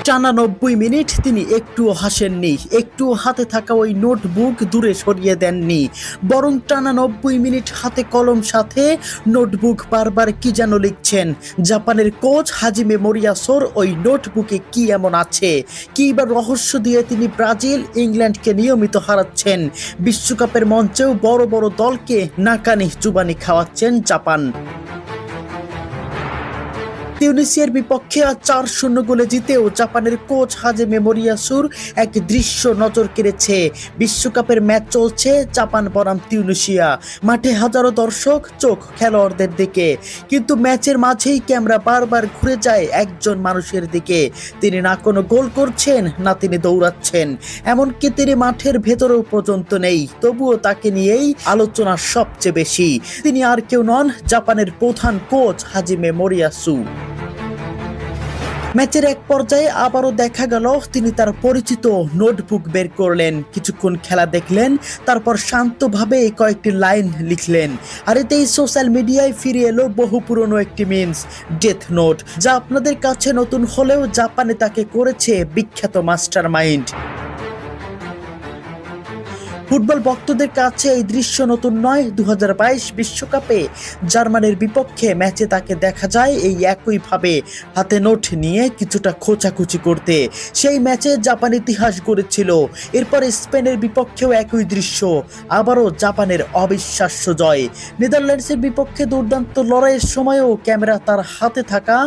টানা ৯০ মিনিট তিনি একটুও হাসেননি, একটুও হাতে থাকা ওই নোটবুক দূরে সরিয়ে দেননি, বরং টানা ৯০ মিনিট হাতে কলম সাথে নোটবুক বারবার কি যেন লিখছেন। জাপানের কোচ হাজিমে মোরিয়াসুর ওই নোটবুকে কি এমন আছে, কি বা রহস্য দিয়ে তিনি ব্রাজিল ইংল্যান্ডকে নিয়মিত হারাচ্ছেন, বিশ্বকাপের মঞ্চেও বড় বড় দলকে নাকানি চুবানি খাওয়াচ্ছেন জাপান। তিউনিসিয়ার বিপক্ষে ৪-০ গোলে জিতেও জাপানের কোচ হাজিমে মোরিয়াসুর এক দৃশ্য নজর কেড়েছে। বিশ্বকাপের ম্যাচ চলছে, জাপান বনাম তিউনিসিয়া, মাঠে হাজারো দর্শক, চোখ খেলোয়াড়দের দিকে, কিন্তু ম্যাচের মাঝেই ক্যামেরা বারবার ঘুরে যায় একজন মানুষের দিকে। তিনি না কোনো গোল করছেন, না তিনি দৌড়াচ্ছেন, এমনকি তিনি মাঠের ভেতরেও পর্যন্ত নেই, তবুও তাকে নিয়েই আলোচনা সবচেয়ে বেশি। তিনি আর কেউ নন, জাপানের প্রধান কোচ হাজিমে মোরিয়াসু। ম্যাচের এক পর্যায়ে আবারও দেখা গেল তিনি তার পরিচিত নোটবুক বের করলেন, কিছুক্ষণ খেলা দেখলেন, তারপর শান্তভাবে কয়েকটি লাইন লিখলেন। আর এতেই সোশ্যাল মিডিয়ায় ফিরে এলো বহু পুরনো একটি মিমস, ডেথ নোট, যা আপনাদের কাছে নতুন হলেও জাপানে তাকে করেছে বিখ্যাত মাস্টার মাইন্ড। ফুটবল ভক্তদের কাছে এই দৃশ্য নতুন নয়। ২০২২ বিশ্বকাপে জার্মানির বিপক্ষে ম্যাচে তাকে দেখা যায় এই একইভাবে হাতে নোট নিয়ে কিছুটা খোঁচাখুচি করতে। সেই ম্যাচে জাপান ইতিহাস গড়েছিল। এরপর স্পেনের বিপক্ষেও একই দৃশ্য, আবারও জাপানের অবিশ্বাস্য জয়। নেদারল্যান্ডসের বিপক্ষে দুর্দান্ত লড়াইয়ের সময়ও ক্যামেরা তার হাতে থাকা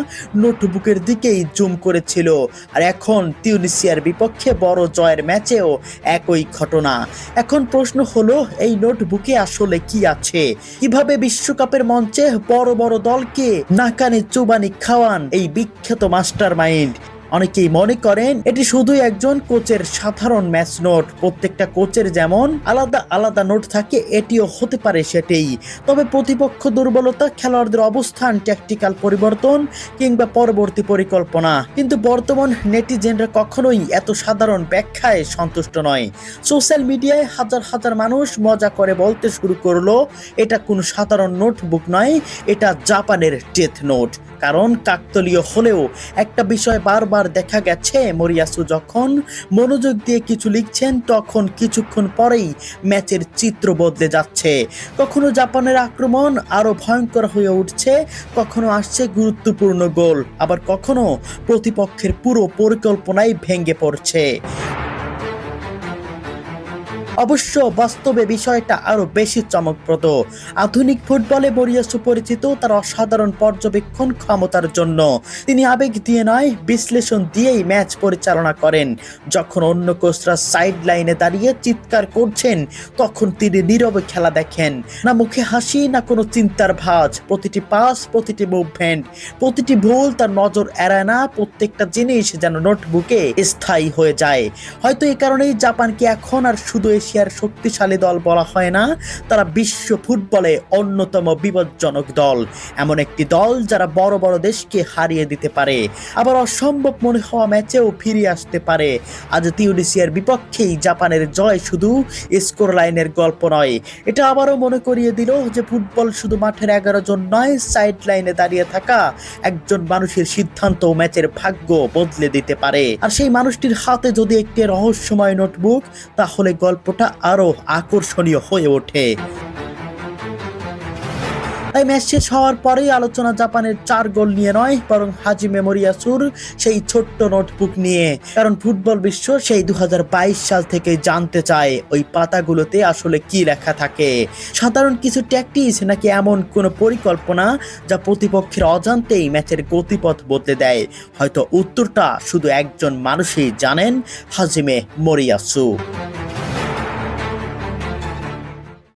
নোটবুকের দিকেই জুম করেছিল। আর এখন তিউনিসিয়ার বিপক্ষে বড় জয়ের ম্যাচেও একই ঘটনা। এখন প্রশ্ন হলো, এই নোটবুকে আসলে কি আছে? কিভাবে বিশ্বকাপের মঞ্চে বড় বড় দলকে নাকানি চুবানি খাওয়ান এই বিখ্যাত মাস্টার মাইন্ড? অনেকেই মনে করেন এটি শুধুই একজন কোচের সাধারণ ম্যাচ নোট। প্রত্যেকটা কোচের যেমন আলাদা আলাদা নোট থাকে, এটিও হতে পারে সেটাই। তবে প্রতিপক্ষ দুর্বলতা, খেলোয়াড়দের অবস্থান, ট্যাকটিক্যাল পরিবর্তন কিংবা পরবর্তী পরিকল্পনা। কিন্তু বর্তমান নেটিজেনরা কখনোই এত সাধারণ ব্যাখ্যায় সন্তুষ্ট নয়। সোশ্যাল মিডিয়ায় হাজার হাজার মানুষ মজা করে বলতে শুরু করলো, এটা কোনো সাধারণ নোটবুক নয়, এটা জাপানের ডেথ নোট। কারণ কাকতালীয় হলেও একটা বিষয় বারবার দেখা গেছে, মোরিয়াসু যখন মনোযোগ দিয়ে কিছু লিখছেন, তখন কিছুক্ষণ পরেই ম্যাচের চিত্র বদলে যাচ্ছে। কখনো জাপানের আক্রমণ আরো ভয়ঙ্কর হয়ে উঠছে, কখনো আসছে গুরুত্বপূর্ণ গোল, আবার কখনো প্রতিপক্ষের পুরো পরিকল্পনাই ভেঙে পড়ছে। অবশ্য বাস্তবে বিষয়টা আরো বেশি চমকপ্রদ। আধুনিক ফুটবলে মোরিয়াসু পরিচিত তার অসাধারণ পর্যবেক্ষণ ক্ষমতার জন্য। তিনি আবেগ দিয়ে নয়, বিশ্লেষণ দিয়েই ম্যাচ পরিচালনা করেন। যখন অন্য কোচরা সাইড লাইনে দাঁড়িয়ে চিৎকার করছেন, তখন তিনি নীরবে খেলা দেখেন, না মুখে হাসি, না কোনো চিন্তার ভাঁজ। প্রতিটি পাস, প্রতিটি মুভমেন্ট, প্রতিটি ভুল তার নজর এড়ায় না। প্রত্যেকটা জিনিস যেন নোটবুকে স্থায়ী হয়ে যায়। হয়তো এই কারণেই জাপানকে এখন আর শুধু এশিয়ার শক্তিশালী দল বলা হয় না, তারা বিশ্ব ফুটবলে অন্যতম বিপজ্জনক দল। এমন একটি দল যারা বড় বড় দেশকে হারিয়ে দিতে পারে, আবার অসম্ভব মনে হওয়া ম্যাচেও ফিরে আসতে পারে। আজ তিউনিসিয়ার বিপক্ষেই জাপানের জয় শুধু স্কোর লাইনের গল্প নয়, এটা আবারও মনে করিয়ে দিল যে ফুটবল শুধু মাঠের 11 জন নয়, সাইড লাইনে দাঁড়িয়ে থাকা একজন মানুষের সিদ্ধান্ত ম্যাচের ভাগ্য বদলে দিতে পারে। আর সেই মানুষটির হাতে যদি একটি রহস্যময় নোটবুক, তাহলে গল্পটা আরো আকর্ষণীয় হয়ে ওঠে। তাই ম্যাচ শেষ হওয়ার পরেই আলোচনা জাপানের 4 গোল নিয়ে নয়, বরং হাজিমে মোরিয়াসুর সেই ছোট্ট নোটবুক নিয়ে। কারণ ফুটবল বিশ্ব সেই 2022 সাল থেকে জানতে চায় ওই পাতাগুলোতে আসলে কি লেখা থাকে। সাধারণ কিছু ট্যাকটিক্স, নাকি এমন কোনো পরিকল্পনা যা প্রতিপক্ষের অজান্তেই ম্যাচের গতিপথ বদলে দেয়? হয়তো উত্তরটা শুধু একজন মানুষই জানেন, হাজিমে মোরিয়াসু।